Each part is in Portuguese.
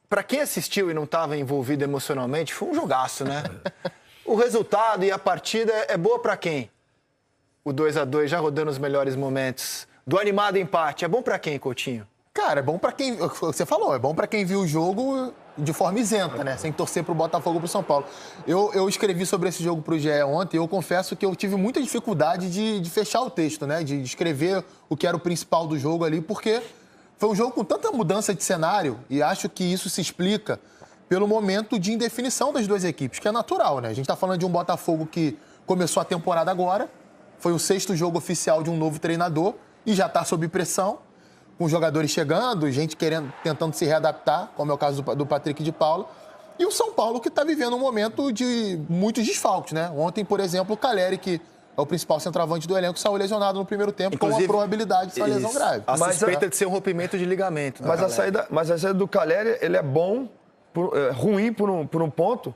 Para quem assistiu e não estava envolvido emocionalmente, foi um jogaço, né? O resultado e a partida é boa para quem? O 2-2 já rodando os melhores momentos. Do animado empate, é bom para quem, Coutinho? Cara, é bom pra quem... Você falou, é bom pra quem viu o jogo de forma isenta, né? Sem torcer pro Botafogo ou pro São Paulo. Eu escrevi sobre esse jogo pro GE ontem e eu confesso que eu tive muita dificuldade de fechar o texto, né? De escrever o que era o principal do jogo ali, porque foi um jogo com tanta mudança de cenário e acho que isso se explica pelo momento de indefinição das duas equipes, que é natural, né? A gente tá falando de um Botafogo que começou a temporada agora, foi o 6º jogo oficial de um novo treinador e já tá sob pressão, com jogadores chegando, gente tentando se readaptar, como é o caso do Patrick de Paula, e o São Paulo que está vivendo um momento de muitos desfalques, né? Ontem, por exemplo, o Caleri, que é o principal centroavante do elenco, saiu lesionado no primeiro tempo, inclusive, com a probabilidade de uma lesão grave. A suspeita de ser um rompimento de ligamento. Mas a saída do Caleri, ele é bom, ruim por um ponto,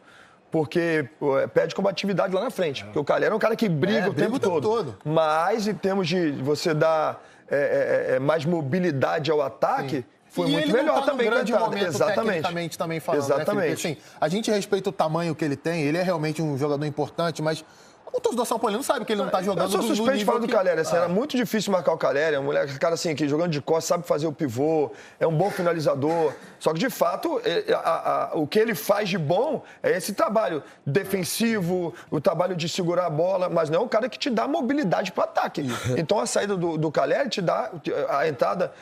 porque perde combatividade lá na frente. Porque o Caleri é um cara que briga o tempo todo. Mas em termos de você dar mais mobilidade ao ataque, foi muito melhor também. Grande momento, tecnicamente também falando. Exatamente. Né, assim, a gente respeita o tamanho que ele tem, ele é realmente um jogador importante, mas o torcedor São Paulo não sabe que ele não está jogando. Eu sou suspeito de falar do Caleri. Assim, era muito difícil marcar o Caleri. É um moleque, cara assim, que jogando de costas, sabe fazer o pivô, é um bom finalizador. Só que, de fato, o que ele faz de bom é esse trabalho defensivo, o trabalho de segurar a bola, mas não é um cara que te dá mobilidade para o ataque. Então, a saída do Caleri te dá... A entrada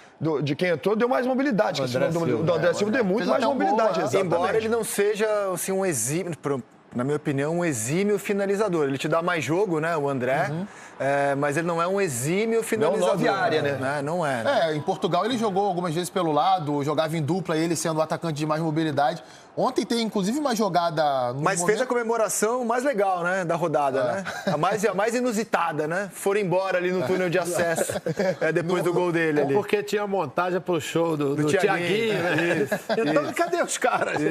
de quem entrou deu mais mobilidade. Do André Silva deu muito mais mobilidade. Embora ele não seja assim, um exímio... Na minha opinião, um exímio finalizador. Ele te dá mais jogo, né, o André, mas ele não é um exímio finalizador. Não é área, né? Não é. Né? Em Portugal ele jogou algumas vezes pelo lado, jogava em dupla, ele sendo o atacante de mais mobilidade. Ontem tem, inclusive, uma jogada... Mas fez a comemoração mais legal, né, da rodada, né? A mais inusitada, né? Foram embora ali no túnel de acesso, depois do gol dele ali. Porque tinha montagem pro show do Thiaguinho, né? Então, cadê os caras?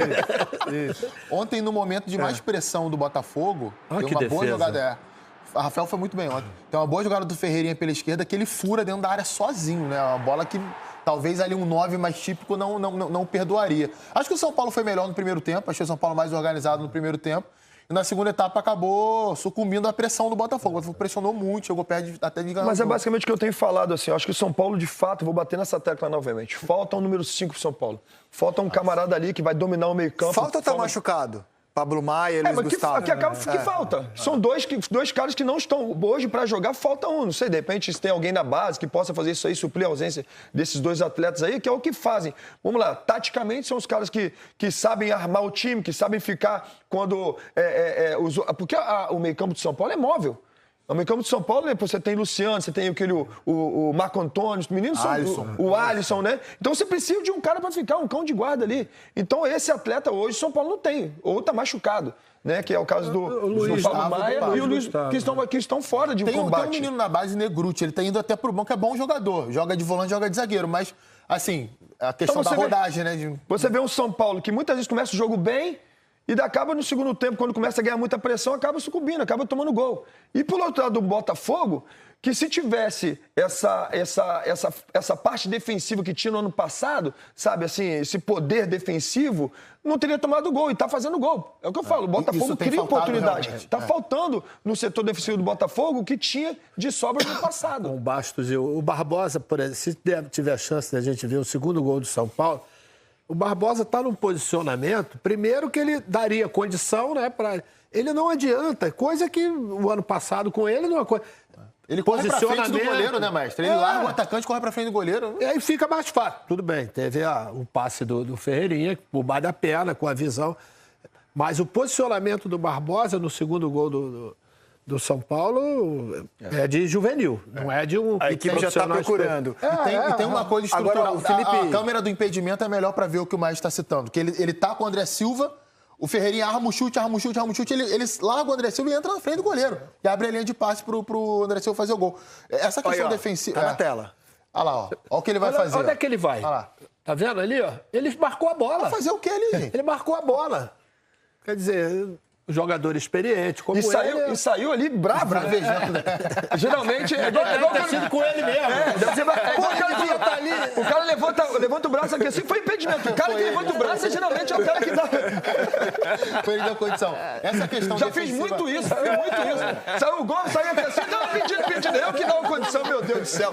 Isso. Ontem, no momento de mais pressão do Botafogo, tem uma boa jogada. A Rafael foi muito bem ontem. Tem uma boa jogada do Ferreirinha pela esquerda que ele fura dentro da área sozinho, né? Uma bola que talvez ali um 9 mais típico não perdoaria. Acho que o São Paulo foi melhor no primeiro tempo, achei o São Paulo mais organizado no primeiro tempo. E na segunda etapa acabou sucumbindo à pressão do Botafogo. O Botafogo pressionou muito, chegou perto até de ganhar. Mas é basicamente o que eu tenho falado, assim. Eu acho que o São Paulo, de fato, vou bater nessa tecla novamente. Falta um número 5 pro São Paulo. Falta um camarada ali que vai dominar o meio-campo. Falta ou tá machucado? Pablo Maia e Luiz Gustavo. Que falta. São dois caras que não estão hoje para jogar, falta um. Não sei, de repente, se tem alguém na base que possa fazer isso aí, suprir a ausência desses dois atletas aí, que é o que fazem. Vamos lá, taticamente são os caras que sabem armar o time, que sabem ficar quando... porque o meio-campo de São Paulo é móvel. No meio-campo de São Paulo, né, você tem Luciano, você tem o Marco Antônio, os meninos são o Alisson, né? Então você precisa de um cara para ficar, um cão de guarda ali. Então esse atleta hoje, São Paulo não tem, ou tá machucado, né? Que é o caso do Pablo Maia e o Luiz, que estão fora de combate. Tem um menino na base, Negruti, ele tá indo até pro banco, é bom jogador. Joga de volante, joga de zagueiro, mas, assim, a questão da rodagem, né? Você vê um São Paulo que muitas vezes começa o jogo bem, e acaba no segundo tempo, quando começa a ganhar muita pressão, acaba sucumbindo, acaba tomando gol. E pelo outro lado do Botafogo, que se tivesse essa parte defensiva que tinha no ano passado, sabe, assim, esse poder defensivo, não teria tomado gol e tá fazendo gol. É o que eu falo, o Botafogo cria oportunidade. Está faltando no setor defensivo do Botafogo o que tinha de sobra no passado. Com o Bastos e o Barbosa, por exemplo, se tiver a chance de a gente ver o segundo gol do São Paulo, o Barbosa está num posicionamento, primeiro que ele daria condição, né, para ele não adianta, coisa que o ano passado com ele não é coisa. Ele corre pra frente do goleiro, né, mestre? Ele larga o atacante, corre pra frente do goleiro. E aí fica mais fácil. Tudo bem, teve o passe do Ferreirinha, por baixo da perna, com a visão. Mas o posicionamento do Barbosa no segundo gol do São Paulo é de juvenil, não é de um... A equipe já está procurando. E tem uma coisa estrutural. Agora, o Felipe... A câmera do impedimento é melhor para ver o que o Maestro está citando. Que ele tá com o André Silva, o Ferreirinha arma o chute, ele larga o André Silva e entra na frente do goleiro. E abre a linha de passe pro André Silva fazer o gol. Essa questão defensiva... Tá na tela. Olha lá, ó. Olha o que ele vai fazer. Onde é que ele vai? Olha lá. Tá vendo ali, ó? Ele marcou a bola. Vai fazer o que ali, gente? Ele marcou a bola. Quer dizer... jogador experiente, como E saiu ali bravo, né? Geralmente é igual ter sido com ele mesmo. O cara levanta o braço aqui assim, foi impedimento. O cara que levanta o braço geralmente é o cara que dá. Foi ele da condição. Essa questão Já fiz muito isso. Saiu o gol, saiu aqui assim, não, pedindo. Eu que dou a condição, meu Deus do céu.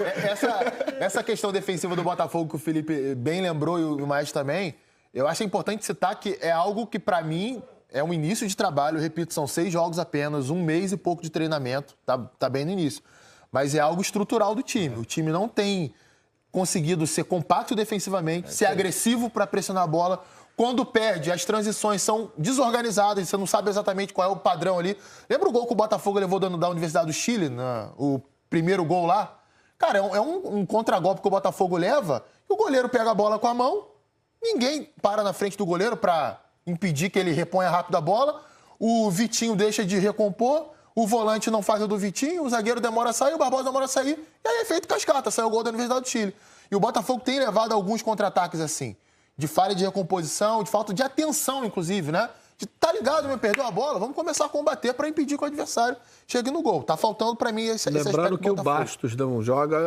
Essa questão defensiva do Botafogo que o Felipe bem lembrou e o Maestro também, eu acho importante citar que é algo que, pra mim, é um início de trabalho. Eu repito, são 6 jogos apenas, 1 mês e pouco de treinamento. Tá bem no início. Mas é algo estrutural do time. O time não tem conseguido ser compacto defensivamente, ser agressivo para pressionar a bola. Quando perde, as transições são desorganizadas, você não sabe exatamente qual é o padrão ali. Lembra o gol que o Botafogo levou da Universidade do Chile, o primeiro gol lá? Cara, é um contragolpe que o Botafogo leva, e o goleiro pega a bola com a mão, ninguém para na frente do goleiro para impedir que ele reponha rápido a bola, o Vitinho deixa de recompor, o volante não faz a do Vitinho, o zagueiro demora a sair, o Barbosa demora a sair, e aí é feito cascata, sai o gol da Universidade do Chile. E o Botafogo tem levado alguns contra-ataques assim, de falha de recomposição, de falta de atenção, inclusive, né? De tá ligado, meu, perdeu a bola, vamos começar a combater para impedir que o adversário chegue no gol. Tá faltando para mim esse aspecto. Lembrando que o Bastos não joga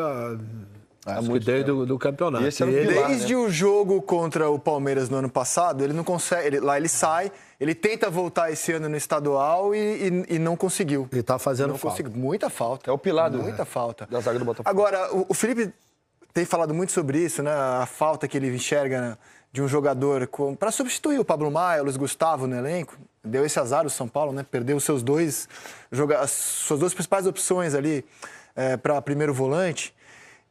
desde do campeonato. Desde o jogo contra o Palmeiras no ano passado, ele não consegue. Lá ele sai, ele tenta voltar esse ano no estadual e não conseguiu. Ele tá fazendo falta. Muita falta. É o pilar muita falta da zaga do Botafogo. Agora, o Felipe tem falado muito sobre isso, né? A falta que ele enxerga, né, de um jogador para substituir o Pablo Maia, o Luiz Gustavo no elenco. Deu esse azar o São Paulo, né? Perdeu as suas duas principais opções ali para primeiro volante.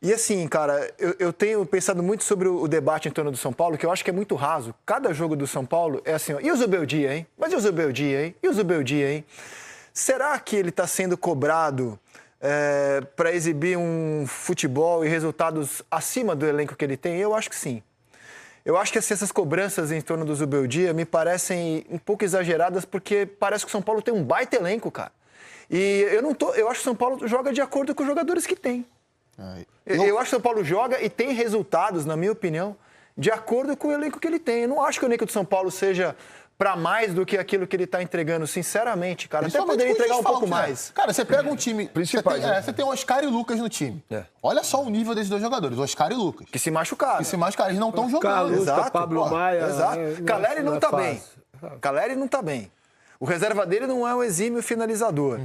E assim, cara, eu tenho pensado muito sobre o debate em torno do São Paulo, que eu acho que é muito raso. Cada jogo do São Paulo é assim, ó, e o Zubeldia, hein? Mas e o Zubeldia, hein? E o Zubeldia, hein? Será que ele está sendo cobrado para exibir um futebol e resultados acima do elenco que ele tem? Eu acho que sim. Eu acho que essas cobranças em torno do Zubeldia me parecem um pouco exageradas, porque parece que o São Paulo tem um baita elenco, cara. E eu acho que o São Paulo joga de acordo com os jogadores que tem. Eu acho que o São Paulo joga e tem resultados, na minha opinião, de acordo com o elenco que ele tem. Eu não acho que o elenco do São Paulo seja para mais do que aquilo que ele está entregando, sinceramente, cara. Até poderia entregar um pouco mais. Cara, você pega um time... Você tem Oscar e Lucas no time. Olha só o nível desses dois jogadores, Oscar e Lucas. Que se machucaram. Eles não estão jogando. Exato, Pablo Maia... Exato. Caleri não está bem. Caleri não está bem. O reserva dele não é um exímio finalizador.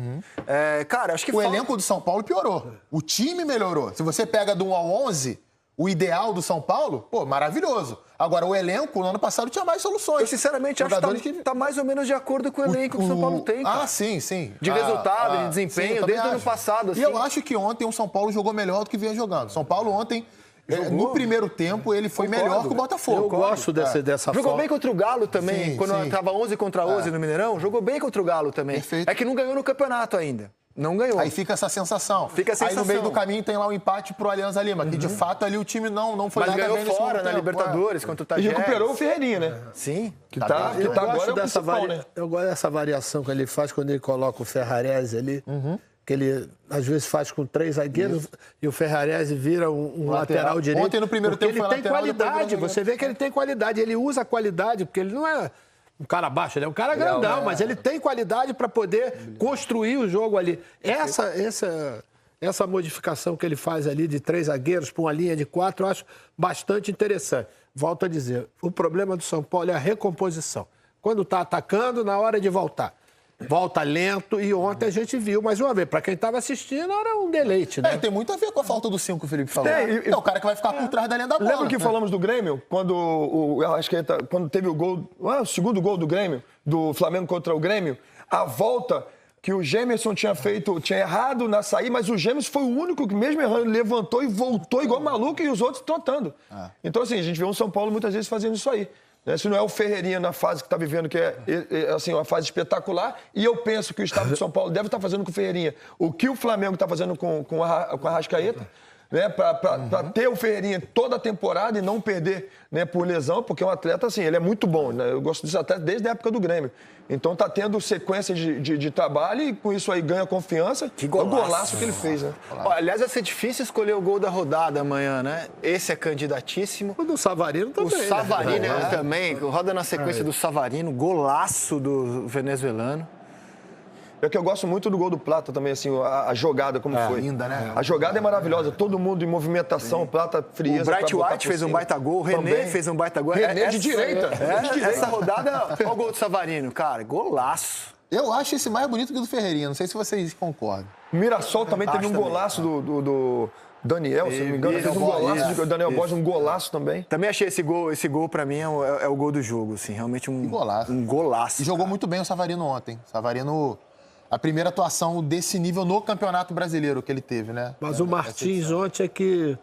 Cara, acho que... O elenco do São Paulo piorou. O time melhorou. Se você pega do 1 ao 11... O ideal do São Paulo, maravilhoso. Agora, o elenco, no ano passado, tinha mais soluções. Eu, sinceramente, acho que está mais ou menos de acordo com o elenco que o São Paulo tem, cara. Sim. De resultado, de desempenho, sim, desde o ano passado. Assim. E eu acho que ontem o São Paulo jogou melhor do que vinha jogando. São Paulo ontem, no primeiro tempo, ele foi melhor que o Botafogo. Eu gosto dessa forma. Jogou bem contra o Galo também, quando estava 11 contra 11 no Mineirão. Jogou bem contra o Galo também. Perfeito. É que não ganhou no campeonato ainda. Não ganhou. Aí fica essa sensação. Aí no meio do caminho tem lá um empate pro Alianza Lima, que de fato ali o time não foi nada bem. Mas ganhou fora na Libertadores contra o Tajeres. E recuperou o Ferreirinha, né? Sim. Que tá agora dessa né? Eu gosto dessa variação que ele faz quando ele coloca o Ferrarese ali, que ele às vezes faz com 3 zagueiros e o Ferrarese vira um lateral direito. Ontem no primeiro tempo ele tem qualidade, você vê que ele tem qualidade, ele usa a qualidade, porque ele não é um cara baixo, ele é um cara grandão, mas ele tem qualidade para poder construir o jogo ali. Essa modificação que ele faz ali de 3 zagueiros para uma linha de 4, eu acho bastante interessante. Volto a dizer, o problema do São Paulo é a recomposição. Quando está atacando, na hora de voltar. Volta lento e ontem a gente viu, mais uma vez, para quem estava assistindo era um deleite, né? Tem muito a ver com a falta do 5 que o Felipe falou. É o cara que vai ficar por trás da linha da bola. Lembra que falamos do Grêmio? Quando teve o gol, o segundo gol do Grêmio, do Flamengo contra o Grêmio, a volta que o Gemerson tinha errado na saída, mas o Gemerson foi o único que, mesmo errando, levantou e voltou igual maluco e os outros trotando. Então, assim, a gente vê o São Paulo muitas vezes fazendo isso aí. Se não é o Ferreirinha na fase que está vivendo, que é assim, uma fase espetacular, e eu penso que o Estado de São Paulo deve estar fazendo com o Ferreirinha o que o Flamengo está fazendo com a Arrascaeta, né, para ter o Ferreirinha toda a temporada e não perder, né, por lesão, porque é um atleta, assim, ele é muito bom, né? Eu gosto desse atleta desde a época do Grêmio. Então tá tendo sequência de trabalho e com isso aí ganha confiança. Que golaço. É o golaço que ele fez, né? Ó, aliás, vai ser difícil escolher o gol da rodada amanhã, né? Esse é candidatíssimo. O do Savarino também. O Savarino também, roda na sequência do Savarino, golaço do venezuelano. É que eu gosto muito do gol do Plata também, assim, a jogada como foi. Linda, né? A jogada é maravilhosa, todo mundo em movimentação, Plata, frieza. O Bright White fez um baita gol, o René fez um baita gol. René de direita. Essa rodada, olha o gol do Savarino, cara, golaço. Eu acho esse mais bonito que o do Ferreirinha, não sei se vocês concordam. Mirassol também teve um também. golaço do Daniel, se não me engano, fez um golaço do Daniel Borges, um golaço também. Também achei esse gol pra mim é o gol do jogo, assim, realmente um golaço. Um golaço. E jogou muito bem o Savarino ontem. Savarino, a primeira atuação desse nível no Campeonato Brasileiro que ele teve, né? Mas o Martins ontem é que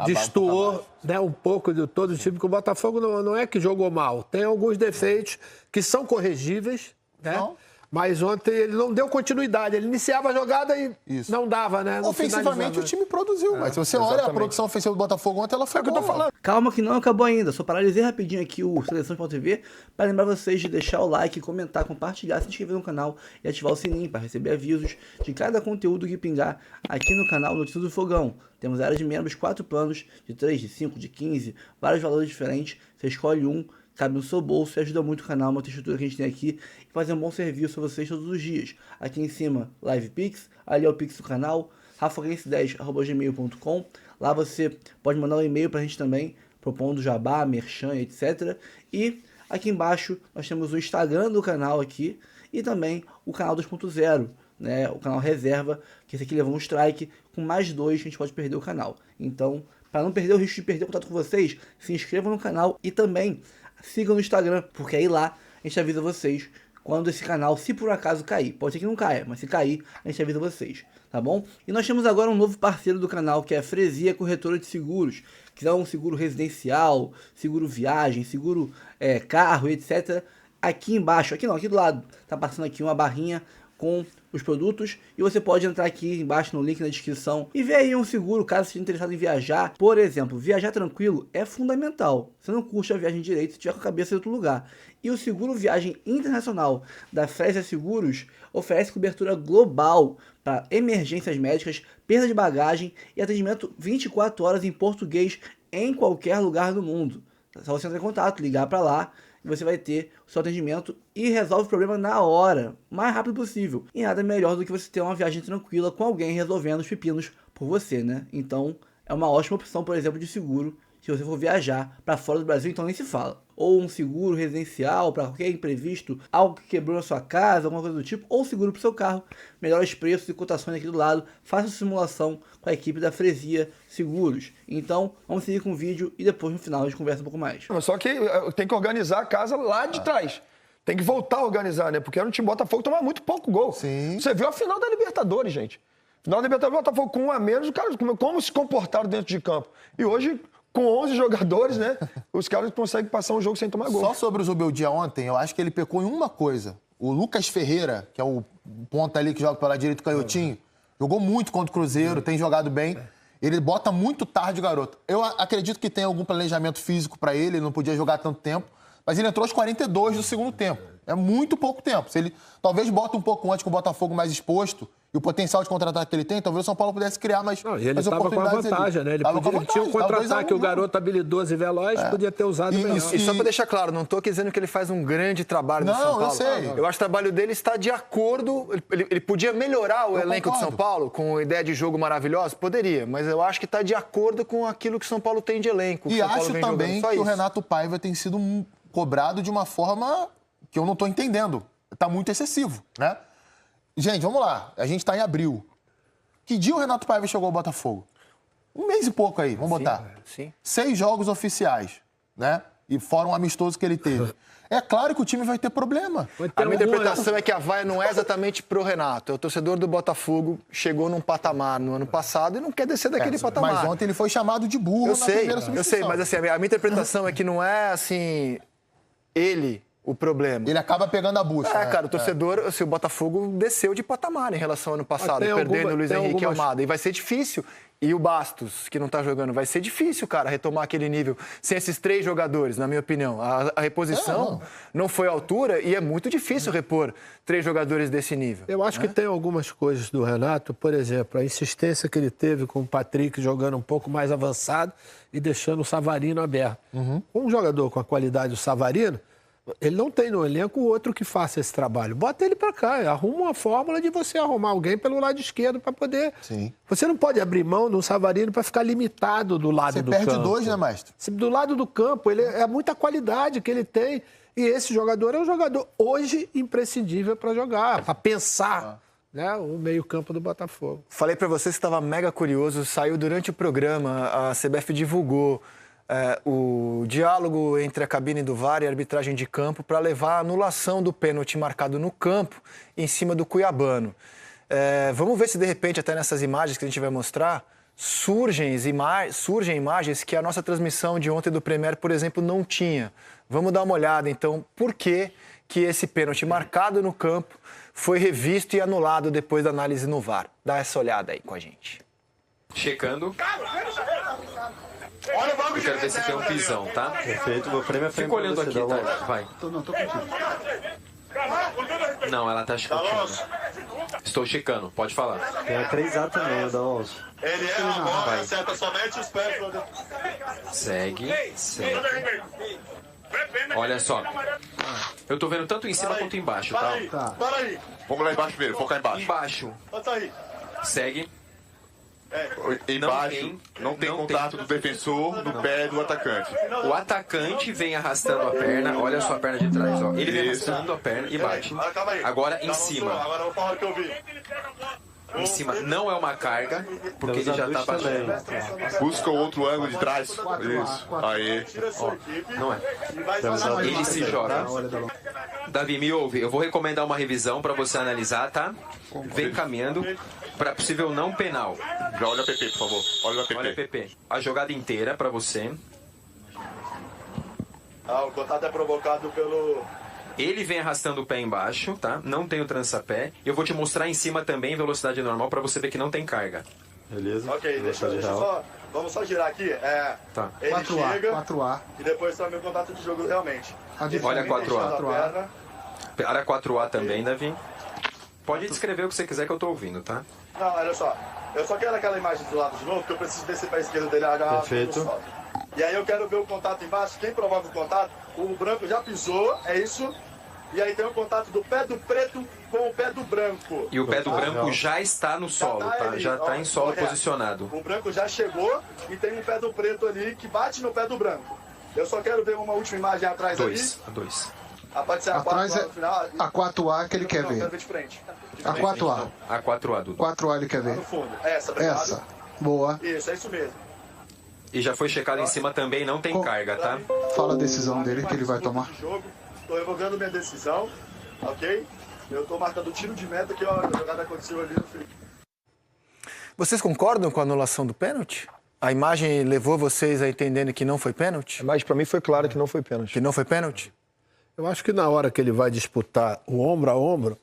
destoou, né, um pouco de todo o time, que o Botafogo não é que jogou mal. Tem alguns defeitos que são corrigíveis, né? Não. Mas ontem ele não deu continuidade. Ele iniciava a jogada e não dava, né? Não Ofensivamente o finalizava. time produziu, mas se você olha a produção ofensiva do Botafogo ontem, ela foi boa. falando. Calma que não acabou ainda, só paralisei rapidinho aqui o Seleção.tv para lembrar vocês de deixar o like, comentar, compartilhar, se inscrever no canal e ativar o sininho para receber avisos de cada conteúdo que pingar aqui no canal Notícias do Fogão. Temos áreas de membros, 4 planos, de 3, de 5, de 15, vários valores diferentes, você escolhe um, cabe no seu bolso e ajuda muito o canal, uma estrutura que a gente tem aqui e fazer um bom serviço a vocês todos os dias. Aqui em cima, Live Pix, ali é o Pix do canal, rafaguense10@gmail.com. Lá você pode mandar um e-mail pra gente também, propondo jabá, merchan, etc. E aqui embaixo nós temos o Instagram do canal aqui e também o canal 2.0, né? O canal reserva, que esse aqui levou um strike, com mais 2 a gente pode perder o canal. Então, para não perder o risco de perder o contato com vocês, se inscrevam no canal e também sigam no Instagram, porque aí lá a gente avisa vocês quando esse canal, se por acaso cair. Pode ser que não caia, mas se cair, a gente avisa vocês, tá bom? E nós temos agora um novo parceiro do canal, que é a Fresia Corretora de Seguros, que dá um seguro residencial, seguro viagem, seguro carro, etc. Aqui embaixo, aqui não, aqui do lado, tá passando aqui uma barrinha com os produtos e você pode entrar aqui embaixo no link na descrição e ver aí um seguro caso esteja interessado em viajar. Por exemplo, viajar tranquilo é fundamental. Você não curte a viagem direito se tiver com a cabeça em outro lugar. E o seguro viagem internacional da Fresia Seguros oferece cobertura global para emergências médicas, perda de bagagem e atendimento 24 horas em português em qualquer lugar do mundo. É só você entrar em contato, ligar para lá e você vai ter o seu atendimento e resolve o problema na hora, o mais rápido possível. E nada melhor do que você ter uma viagem tranquila com alguém resolvendo os pepinos por você, né? Então, é uma ótima opção, por exemplo, de seguro se você for viajar para fora do Brasil, então nem se fala. Ou um seguro residencial para qualquer imprevisto, algo que quebrou na sua casa, alguma coisa do tipo, ou seguro para o seu carro. Melhores preços e cotações aqui do lado. Faça simulação com a equipe da Fresia Seguros. Então, vamos seguir com o vídeo e depois no final a gente conversa um pouco mais. Só que tem que organizar a casa lá de trás. Tem que voltar a organizar, né? Porque era um time Botafogo tomar muito pouco gol. Sim. Você viu a final da Libertadores, gente. Final da Libertadores, Botafogo com 1 a menos, os caras como se comportaram dentro de campo. E hoje, com 11 jogadores, né? Os caras conseguem passar um jogo sem tomar gol. Só sobre o Zubeldia ontem, eu acho que ele pecou em uma coisa. O Lucas Ferreira, que é o ponta ali que joga pela direita, o canhotinho, jogou muito contra o Cruzeiro, tem jogado bem. Ele bota muito tarde o garoto. Eu acredito que tem algum planejamento físico pra ele não podia jogar tanto tempo, mas ele entrou aos 42 do segundo tempo. É muito pouco tempo. Se ele talvez bota um pouco antes com o Botafogo mais exposto e o potencial de contra-ataque que ele tem, talvez o São Paulo pudesse criar mais Não, e ele mais estava com a oportunidades vantagem, ali. né? Ele, Tava com a ele tinha um vantagem, contra-ataque, o garoto habilidoso e veloz, podia ter usado melhor. E só pra deixar claro, não tô aqui dizendo que ele faz um grande trabalho no São Paulo. Não, eu sei. Eu acho que o trabalho dele está de acordo... Ele podia melhorar o elenco concordo. de São Paulo com ideia de jogo maravilhosa? Poderia, mas eu acho que está de acordo com aquilo que o São Paulo tem de elenco. E São Paulo acho vem também jogando, que só o isso. Renato Paiva tem sido cobrado de uma forma que eu não estou entendendo. Está muito excessivo, né? Gente, vamos lá. A gente está em abril. Que dia o Renato Paiva chegou ao Botafogo? 1 mês e pouco aí, vamos botar. Sim. 6 jogos oficiais, né? E fora um amistoso que ele teve. É claro que o time vai ter problema. A minha interpretação é que a vaia não é exatamente pro Renato. É o torcedor do Botafogo, chegou num patamar no ano passado e não quer descer daquele patamar. Mas ontem ele foi chamado de burro Eu na sei, primeira substituição. mas assim, a minha interpretação é que não é assim, ele o problema? Ele acaba pegando a bucha. né? Cara, o torcedor, o Botafogo desceu de patamar em relação ao ano passado, perdendo o Luiz Henrique e Almada. E vai ser difícil. E o Bastos, que não tá jogando, vai ser difícil, cara, retomar aquele nível sem esses 3 jogadores, na minha opinião. A reposição não foi à altura e é muito difícil repor 3 jogadores desse nível. Eu acho que tem algumas coisas do Renato, por exemplo, a insistência que ele teve com o Patrick jogando um pouco mais avançado e deixando o Savarino aberto. Um jogador com a qualidade do Savarino, ele não tem no elenco outro que faça esse trabalho. Bota ele para cá, arruma uma fórmula de você arrumar alguém pelo lado esquerdo para poder... Sim. Você não pode abrir mão do Savarino para ficar limitado do lado do campo. Você perde 2, né, Maestro? Do lado do campo, ele é muita qualidade que ele tem. E esse jogador é um jogador hoje imprescindível para jogar, para pensar, né, o meio-campo do Botafogo. Falei para vocês que estava mega curioso, saiu durante o programa, a CBF divulgou o diálogo entre a cabine do VAR e a arbitragem de campo para levar a anulação do pênalti marcado no campo em cima do Cuiabano. Vamos ver se, de repente, até nessas imagens que a gente vai mostrar, surgem imagens que a nossa transmissão de ontem do Premier, por exemplo, não tinha. Vamos dar uma olhada, então, por que esse pênalti marcado no campo foi revisto e anulado depois da análise no VAR. Dá essa olhada aí com a gente. Checando. Eu quero ver se tem um pisão, tá? Perfeito, vou frame a frame. Fica olhando aqui, tá? Vai. Tô contigo. Não, ela tá checando. Estou checando, pode falar. Tem a 3A também, o da Alonso. Ele é a bola, acerta somente os pés. Segue. Olha só. Eu tô vendo tanto em cima quanto embaixo, tá? Para aí. Vamos lá embaixo primeiro, focar embaixo. Embaixo. Bota aí. Segue. Embaixo não tem contato do defensor no pé do atacante. O atacante vem arrastando a perna. Olha só a perna de trás, ó. Ele vem arrastando a perna e bate. Agora em cima. Agora eu vou falar o que eu vi. Em cima não é uma carga, porque ele já tá baixando. Busca o outro ângulo de trás. Isso. Aí. Ó, não é. Ele se joga. Davi, me ouve. Eu vou recomendar uma revisão para você analisar, tá? Vem caminhando para possível não penal. Já olha a PP, por favor. Olha a PP. Olha, PP. A jogada inteira para você. O contato é provocado pelo... Ele vem arrastando o pé embaixo, tá? Não tem o trança-pé. Eu vou te mostrar em cima também, velocidade normal, para você ver que não tem carga. Beleza. Ok, deixa só... Vamos só girar aqui. Tá. Ele 4A, chega 4A. e depois também o contato de jogo realmente. Olha 4A. Perna. Olha 4A também, Davi. Pode descrever o que você quiser que eu tô ouvindo, tá? Não, olha só. Eu só quero aquela imagem do lado de novo, porque eu preciso descer para a esquerda dele. Perfeito. E aí eu quero ver o contato embaixo. Quem provoca o contato, o branco já pisou, é isso. E aí tem o contato do pé do preto com o pé do branco. E o pé do branco já está no solo, tá? Já está em solo posicionado. O branco já chegou e tem um pé do preto ali que bate no pé do branco. Eu só quero ver uma última imagem atrás ali. Dois. Pode ser a 4A no final. A 4A que ele quer Não, ver. quero ver de frente. A 4A. A 4A, Dudu. 4A ele quer ver. No fundo. Essa, obrigado. Essa. Boa. Isso, é isso mesmo. E já foi checado em cima também, não tem carga, tá? Fala a decisão dele que ele vai tomar. Estou revogando minha decisão, ok? Eu estou marcando o tiro de meta que a jogada aconteceu ali no fim. Vocês concordam com a anulação do pênalti? A imagem levou vocês a entenderem que não foi pênalti? Mas para mim foi claro que não foi pênalti. Que não foi pênalti? Eu acho que na hora que ele vai disputar o ombro a ombro,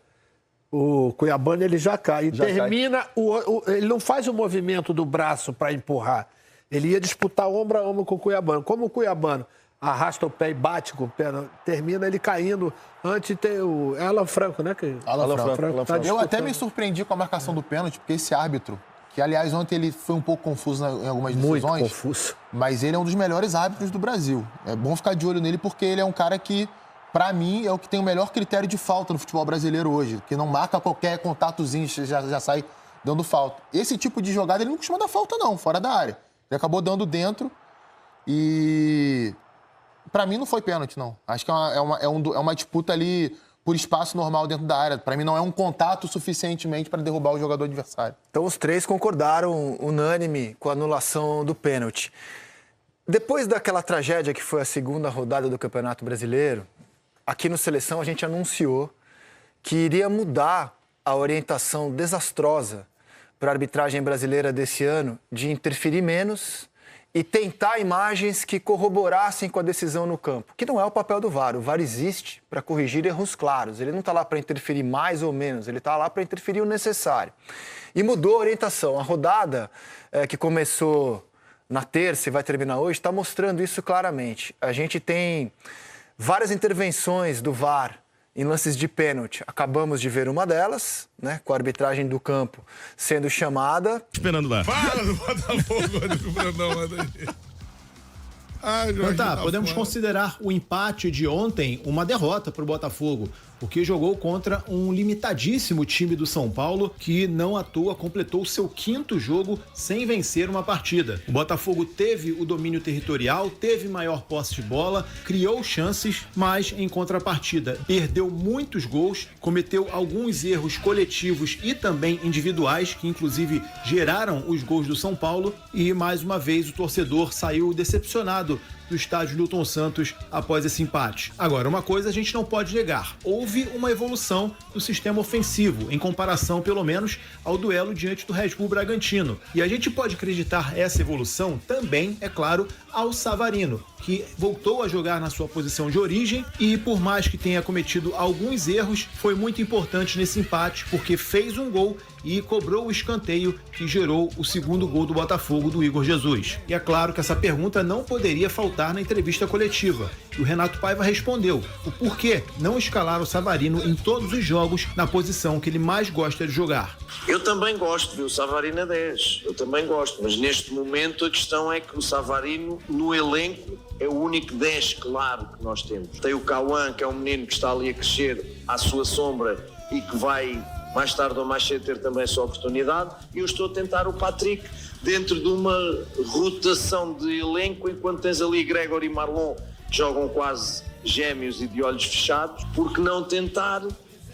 o Cuiabano ele já cai. E termina, ele não faz o movimento do braço para empurrar. Ele ia disputar ombro a ombro com o Cuiabano. Como o Cuiabano arrasta o pé e bate com o pé, termina ele caindo antes de ter o Alan Franco, né? Alan Franco. Tá Eu até disputando. me surpreendi com a marcação do pênalti, porque esse árbitro, que aliás ontem ele foi um pouco confuso em algumas decisões. Muito confuso. Mas ele é um dos melhores árbitros do Brasil. É bom ficar de olho nele porque ele é um cara que, pra mim, é o que tem o melhor critério de falta no futebol brasileiro hoje. Que não marca qualquer contatozinho, já sai dando falta. Esse tipo de jogada ele não costuma dar falta não, fora da área. Ele acabou dando dentro e... Pra mim não foi pênalti, não. Acho que é uma disputa ali por espaço normal dentro da área. Pra mim não é um contato suficientemente para derrubar o jogador adversário. Então os três concordaram unânime com a anulação do pênalti. Depois daquela tragédia que foi a segunda rodada do Campeonato Brasileiro, aqui no Seleção a gente anunciou que iria mudar a orientação desastrosa para a arbitragem brasileira desse ano de interferir menos e tentar imagens que corroborassem com a decisão no campo, que não é o papel do VAR. O VAR existe para corrigir erros claros. Ele não está lá para interferir mais ou menos, ele está lá para interferir o necessário. E mudou a orientação. A rodada que começou na terça e vai terminar hoje está mostrando isso claramente. A gente tem várias intervenções do VAR em lances de pênalti. Acabamos de ver uma delas, né, com a arbitragem do campo sendo chamada. Esperando lá. Fala do Botafogo, Rodrigo Brandão, manda aí. Então tá, podemos considerar o empate de ontem uma derrota para o Botafogo, porque jogou contra um limitadíssimo time do São Paulo que não à toa completou seu 5º jogo sem vencer uma partida. O Botafogo teve o domínio territorial, teve maior posse de bola, criou chances, mas em contrapartida perdeu muitos gols, cometeu alguns erros coletivos e também individuais que inclusive geraram os gols do São Paulo e mais uma vez o torcedor saiu decepcionado do estádio Newton Santos após esse empate. Agora, uma coisa a gente não pode negar, houve uma evolução do sistema ofensivo, em comparação, pelo menos, ao duelo diante do Red Bull Bragantino. E a gente pode acreditar essa evolução também, é claro, ao Savarino, que voltou a jogar na sua posição de origem e, por mais que tenha cometido alguns erros, foi muito importante nesse empate, porque fez um gol e cobrou o escanteio que gerou o 2º gol do Botafogo, do Igor Jesus. E é claro que essa pergunta não poderia faltar na entrevista coletiva. E o Renato Paiva respondeu o porquê não escalar o Savarino em todos os jogos na posição que ele mais gosta de jogar. Eu também gosto, viu? O Savarino é 10. Eu também gosto, mas neste momento a questão é que o Savarino, no elenco, é o único 10 claro que nós temos. Tem o Cauã, que é um menino que está ali a crescer à sua sombra e que vai, mais tarde ou mais cedo, ter também a sua oportunidade. E eu estou a tentar o Patrick dentro de uma rotação de elenco, enquanto tens ali Gregor e Marlon, que jogam quase gêmeos e de olhos fechados. Por que não tentar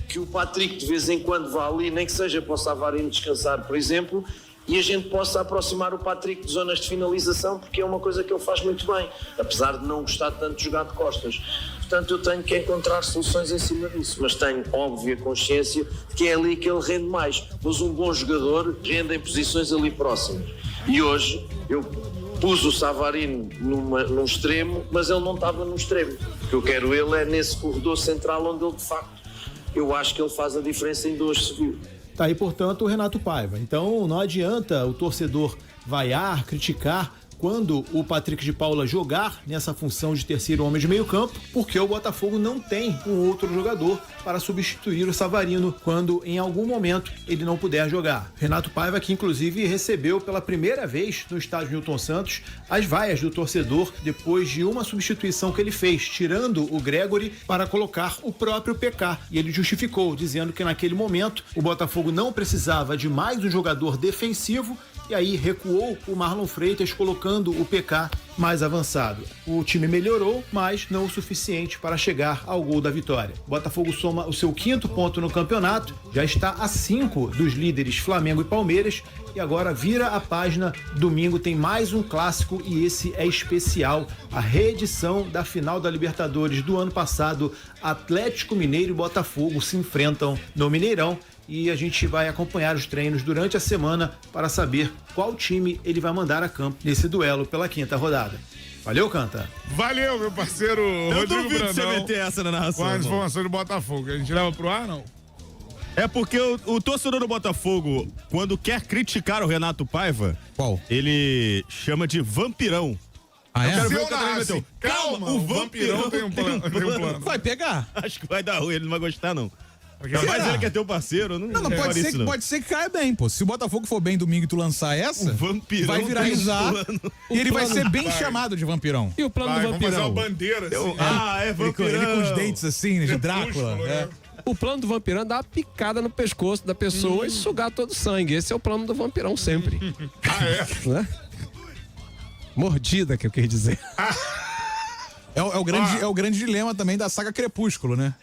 que o Patrick de vez em quando vá ali, nem que seja para o Savarino descansar, por exemplo, e a gente possa aproximar o Patrick de zonas de finalização, porque é uma coisa que ele faz muito bem, apesar de não gostar tanto de jogar de costas. Portanto, eu tenho que encontrar soluções em cima disso, mas tenho óbvia consciência de que é ali que ele rende mais. Mas um bom jogador rende em posições ali próximas. E hoje eu pus o Savarino num extremo, mas ele não estava no extremo. O que eu quero ele é nesse corredor central onde ele, de facto, eu acho que ele faz a diferença em 2 segundos. Tá aí, portanto, o Renato Paiva. Então, não adianta o torcedor vaiar, criticar quando o Patrick de Paula jogar nessa função de terceiro homem de meio campo, porque o Botafogo não tem um outro jogador para substituir o Savarino quando em algum momento ele não puder jogar. Renato Paiva, que inclusive recebeu pela primeira vez no estádio Newton Santos as vaias do torcedor depois de uma substituição que ele fez, tirando o Gregory para colocar o próprio PK. E ele justificou, dizendo que naquele momento o Botafogo não precisava de mais um jogador defensivo e aí recuou o Marlon Freitas, colocando o PK mais avançado. O time melhorou, mas não o suficiente para chegar ao gol da vitória. O Botafogo soma o seu 5º ponto no campeonato, já está a 5 dos líderes Flamengo e Palmeiras e agora vira a página. Domingo tem mais um clássico e esse é especial, a reedição da final da Libertadores do ano passado. Atlético Mineiro e Botafogo se enfrentam no Mineirão. E a gente vai acompanhar os treinos durante a semana para saber qual time ele vai mandar a campo nesse duelo pela 5ª rodada. Valeu, Canta. Valeu, meu parceiro Rodrigo Brandão. Você meter essa na narração. Com as informações do Botafogo. A gente leva pro ar, não? É porque o torcedor do Botafogo, quando quer criticar o Renato Paiva, qual? Ele chama de vampirão. Ah, é? Eu quero ver o Catarina meteu. Calma, o vampirão tem um plano. Vai pegar. Acho que vai dar ruim, ele não vai gostar, não. Mas ele quer ter o parceiro, não pode ser que caia bem, pô. Se o Botafogo for bem domingo e tu lançar essa, vampirão vai viralizar e ele vai ser bem chamado de vampirão. E o plano do vampirão? Vamos fazer uma bandeira assim. Vampirão. Ele com os dentes assim, de Drácula. O plano do vampirão é dar uma picada no pescoço da pessoa e sugar todo o sangue. Esse é o plano do vampirão sempre. Né? Mordida, que eu quis dizer. É o grande dilema também da saga Crepúsculo, né?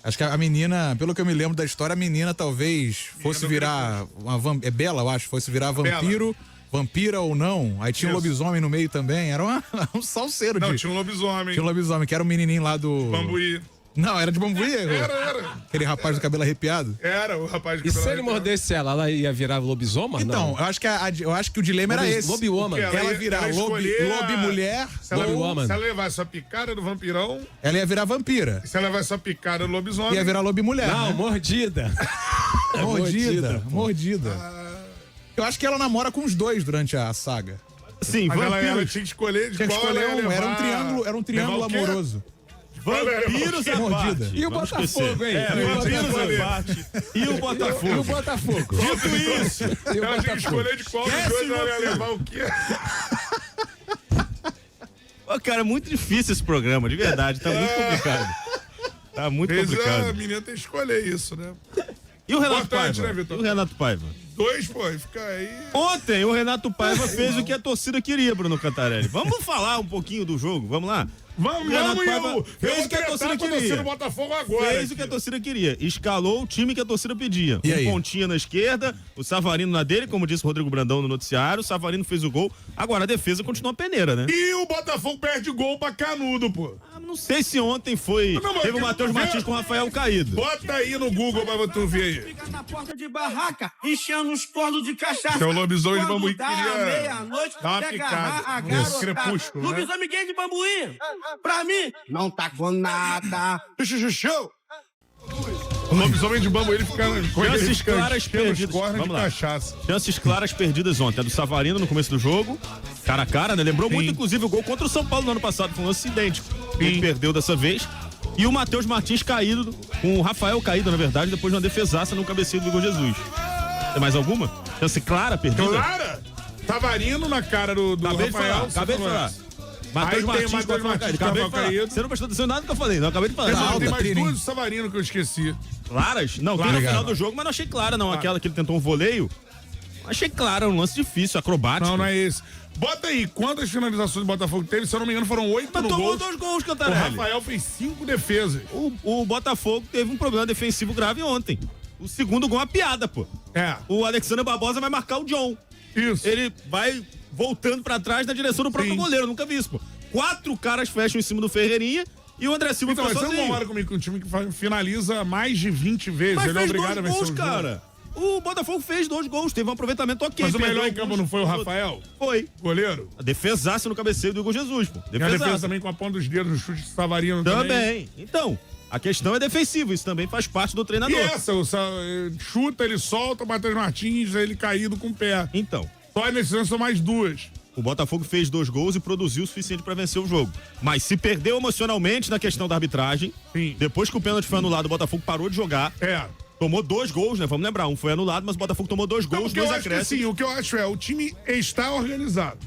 Acho que a menina, pelo que eu me lembro da história, a menina talvez fosse virar é Bela, eu acho, fosse virar vampiro, vampira ou não. Aí tinha um lobisomem no meio também, era um salseiro. Não, tinha um lobisomem. Tinha um lobisomem, que era um menininho lá do... Bambuí. Não, era de Bambuí? Era. Aquele rapaz do cabelo arrepiado? Era o rapaz do E cabelo se ele arrepiado. mordesse ela ia virar lobisoma? Então, não. eu acho que o dilema era esse. Lobiwoman. Ela virar lobi-mulher. Se ela levasse a picada do vampirão... Ela ia virar vampira. Se ela levasse a picada do lobisomem... Ia virar lobi-mulher. Não, né? mordida. Mordida. Eu acho que ela namora com os dois durante a saga. Sim, mas ela tinha que escolher de qual ela ia levar. Era um triângulo amoroso. Vampiros é mordida. E o Botafogo, hein? E o Botafogo? E o Botafogo? Dito isso, ela tinha que escolher de qual dos dois ela ia levar o quê? Pô, cara, é muito difícil esse programa, de verdade. Tá muito complicado. Tá muito complicado. A menina tem que escolher isso, né? E o Renato Importante, Paiva? né, Vitor? E o Renato Paiva? Dois, pô, fica aí. Ontem o Renato Paiva fez o que a torcida queria, Bruno Cantarelli. Vamos falar um pouquinho do jogo, vamos lá? Vamos, fez o que a torcida queria. Botafogo agora. Fez o que a torcida queria. Escalou o time que a torcida pedia. E aí? Pontinha na esquerda, o Savarino na dele, como disse o Rodrigo Brandão no noticiário. O Savarino fez o gol. Agora a defesa continua peneira, né? E o Botafogo perde gol pra Canudo, pô. Não sei se ontem foi. Teve o Matheus Martins com o Rafael caído. Bota aí no Google pra tu ver aí. Fica na porta de barraca, enchendo os cornos de cachaça. Que é o lobisomem de Bambuí Quando que dá queria meia-noite, dar uma quer picada. agarrar a Esse garotada. crepúsculo, né? Lobisomem gay de Bambuí, pra mim, não tá com nada. Show! O lobisomem de Bambuí, ele fica Chances claras perdidas. Vamos lá. Cachaça. Chances claras perdidas ontem. A do Savarino no começo do jogo. Cara a cara, né? Lembrou muito, inclusive, o gol contra o São Paulo no ano passado. Foi um lance idêntico. Ele perdeu dessa vez. E o Matheus Martins caído, com o Rafael caído, na verdade, depois de uma defesaça no cabeceio do Igor Jesus. Tem mais alguma? Chance clara perdida? Clara? Savarino na cara do Rafael. Acabei de falar. Matheus Martins caído. Você não prestou atenção em nada que eu falei, não. Acabei de falar. Tem mais duas do Savarino que eu esqueci. Claras? Não, tem no final do jogo, mas não achei clara, não. Aquela que ele tentou um voleio. Achei clara, um lance difícil, acrobático. Não é esse. Bota aí, quantas finalizações do Botafogo teve? Se eu não me engano, foram 8 mas no tomou gol. 2 gols, Cantarelli. O Rafael fez 5 defesas. O Botafogo teve um problema defensivo grave ontem. O segundo gol é uma piada, pô. O Alexandre Barbosa vai marcar o John. Isso. Ele vai voltando pra trás na direção do próprio goleiro. Nunca vi isso, pô. 4 caras fecham em cima do Ferreirinha e o André Silva então, fica sozinho. Então, mas você não mora comigo com um time que finaliza mais de 20 vezes. Mas ele é obrigado a vencer gols, cara. O Botafogo fez 2 gols, teve um aproveitamento ok. Mas o melhor em campo não foi o Rafael? Foi. Goleiro? A defesaça no cabeceio do Igor Jesus, pô. E a defesa também com a ponta dos dedos no chute de Savarino também. Então, a questão é defensiva, isso também faz parte do treinador. E essa, chuta, ele solta, o Matheus Martins, ele caído com o pé. Então. Só nesse lance são mais 2. O Botafogo fez 2 gols e produziu o suficiente para vencer o jogo. Mas se perdeu emocionalmente na questão da arbitragem, depois que o pênalti foi anulado, o Botafogo parou de jogar. Tomou 2 gols, né? Vamos lembrar, um foi anulado, mas o Botafogo tomou 2 gols, 2 acréscimos. O que eu acho o time está organizado.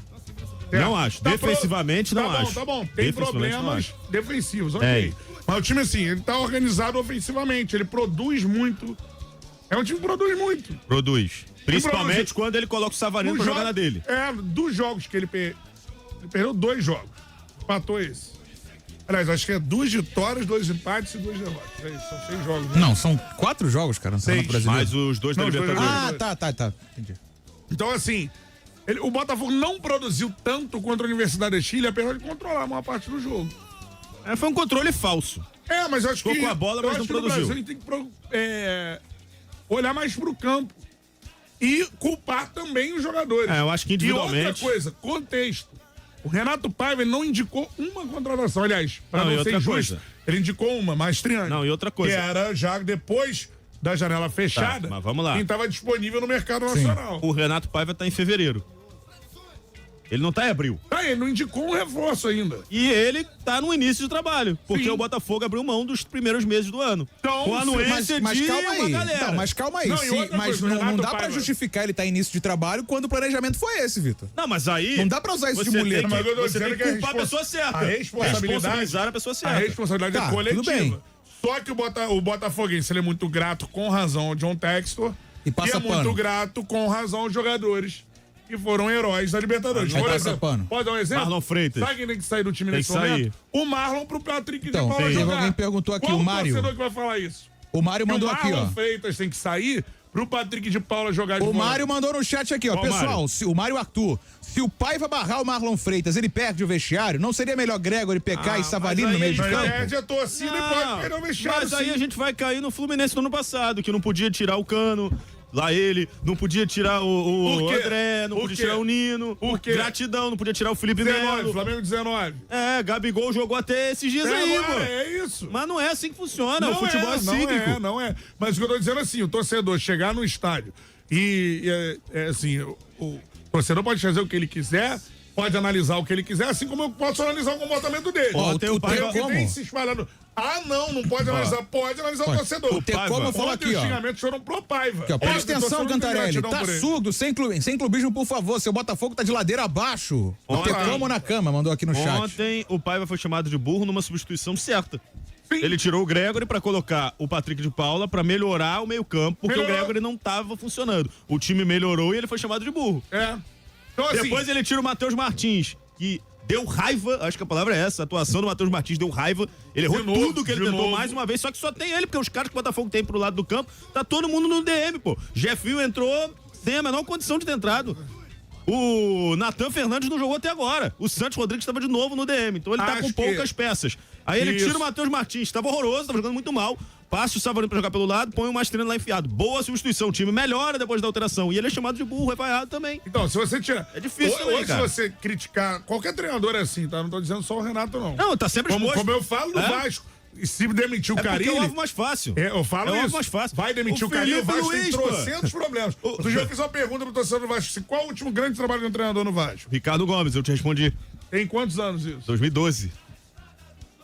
Não acho. Defensivamente, não acho. Tá bom. Tem problemas defensivos, ok. Mas o time, assim, ele tá organizado ofensivamente, ele produz muito. É um time que produz muito. Produz. Principalmente quando ele coloca o Savarino pra jogar na dele. Dos jogos que ele perdeu 2 jogos. Empatou esse. Aliás, acho que é 2 vitórias, 2 empates e 2 derrotas. É isso, são 6 jogos. Né? Não, são 4 jogos, cara. No 6. Mais os 2 da Libertadores. Tá. Entendi. Então, assim, o Botafogo não produziu tanto contra a Universidade de Chile, apesar de controlar uma parte do jogo. Foi um controle falso. Mas eu acho que... Ficou com a bola, mas não produziu. No Brasil, a gente tem que olhar mais pro campo. E culpar também os jogadores. Eu acho que individualmente... E outra coisa, contexto. O Renato Paiva não indicou uma contratação. Aliás, para não ser justo, ele indicou uma, Maestriani. Não, e outra coisa. Que era já depois da janela fechada. Mas vamos lá. Quem estava disponível no mercado nacional. O Renato Paiva tá em fevereiro. Ele não tá em abril. Ele não indicou um reforço ainda. E ele tá no início de trabalho, porque o Botafogo abriu mão dos primeiros meses do ano. Então, com a anuência mas calma aí. galera. Não, mas calma aí. Não dá pra justificar ele estar em início de trabalho quando o planejamento foi esse, Vitor. Não, mas aí... Não dá pra usar isso de mulher. Você tem que culpar a pessoa certa. A responsabilizar a pessoa certa. A responsabilidade é coletiva. Tudo bem. Só que o Botafoguense ele é muito grato com razão ao John Textor. E passa muito pano. grato com razão aos jogadores que foram heróis da Libertadores. Pode dar um exemplo? Marlon Freitas. Sabe quem tem que sair do time nesse momento? O Marlon pro Patrick de Paula jogar. Alguém perguntou aqui, Qual o Mário. torcedor que vai falar isso? O Mário mandou aqui, ó. O Marlon Freitas tem que sair pro Patrick de Paula jogar de O volante. Mário mandou no chat aqui, ó. Qual Pessoal, Mário? o Mário Arthur, se o Paiva barrar o Marlon Freitas, ele perde o vestiário? Não seria melhor Gregory, PK e Savarino no meio de campo? Perde a torcida e pode perder o vestiário. Mas aí sim. a gente vai cair no Fluminense do ano passado, que não podia tirar o Cano, lá ele, não podia tirar o André, não podia tirar o Nino, Gratidão, não podia tirar o Felipe 19, Melo. Flamengo 19. Gabigol jogou até esses dias aí, agora, pô. é isso. Mas não é assim que funciona, Não o futebol é cíclico. Não é. Mas o que eu tô dizendo é assim, o torcedor chegar no estádio e assim, o torcedor pode fazer o que ele quiser, pode analisar o que ele quiser, assim como eu posso analisar o comportamento dele. Ó, tem o Paiva que como? tem se espalhando. não pode analisar. Pode analisar o torcedor. Tem como eu falar aqui, ó. Os xingamentos foram pro Paiva. Aqui, ó, presta atenção, Cantarelli. Tá por ele. surdo, sem clubismo, por favor. Seu Botafogo tá de ladeira abaixo. Tem como na cama, mandou aqui no chat. Ontem o Paiva foi chamado de burro numa substituição certa. Ele tirou o Gregory pra colocar o Patrick de Paula pra melhorar o meio-campo, porque o Gregory não tava funcionando. O time melhorou e ele foi chamado de burro. Então, assim, depois ele tira o Matheus Martins, que deu raiva, acho que a palavra é essa, a atuação do Matheus Martins deu raiva. Ele errou tudo que ele tentou mais uma vez, só que só tem ele, porque os caras que o Botafogo tem pro lado do campo, tá todo mundo no DM, pô. Jefinho entrou sem a menor condição de ter entrado. O Natan Fernandes não jogou até agora. O Santos Rodrigues estava de novo no DM, então ele tá com poucas peças. Aí ele tira o Matheus Martins, estava horroroso, estava jogando muito mal. Passa o Savarino pra jogar pelo lado, põe o Mastrino lá enfiado. Boa substituição, o time melhora depois da alteração. E ele é chamado de burro, é vaiado também. Então, se você tirar... É difícil também, Hoje, se cara. você criticar... Qualquer treinador é assim, tá? Não tô dizendo só o Renato, não. Não, tá sempre exposto. Como eu falo do Vasco. E se demitir o Carille... É porque é o alvo mais fácil. Eu falo é o isso. alvo mais fácil. Vai demitir o Carille, o Vasco tem trocentos problemas. Outro dia eu fiz uma pergunta pro torcedor do Vasco. Qual o último grande trabalho de um treinador no Vasco? Ricardo Gomes, eu te respondi. Tem quantos anos isso? 2012.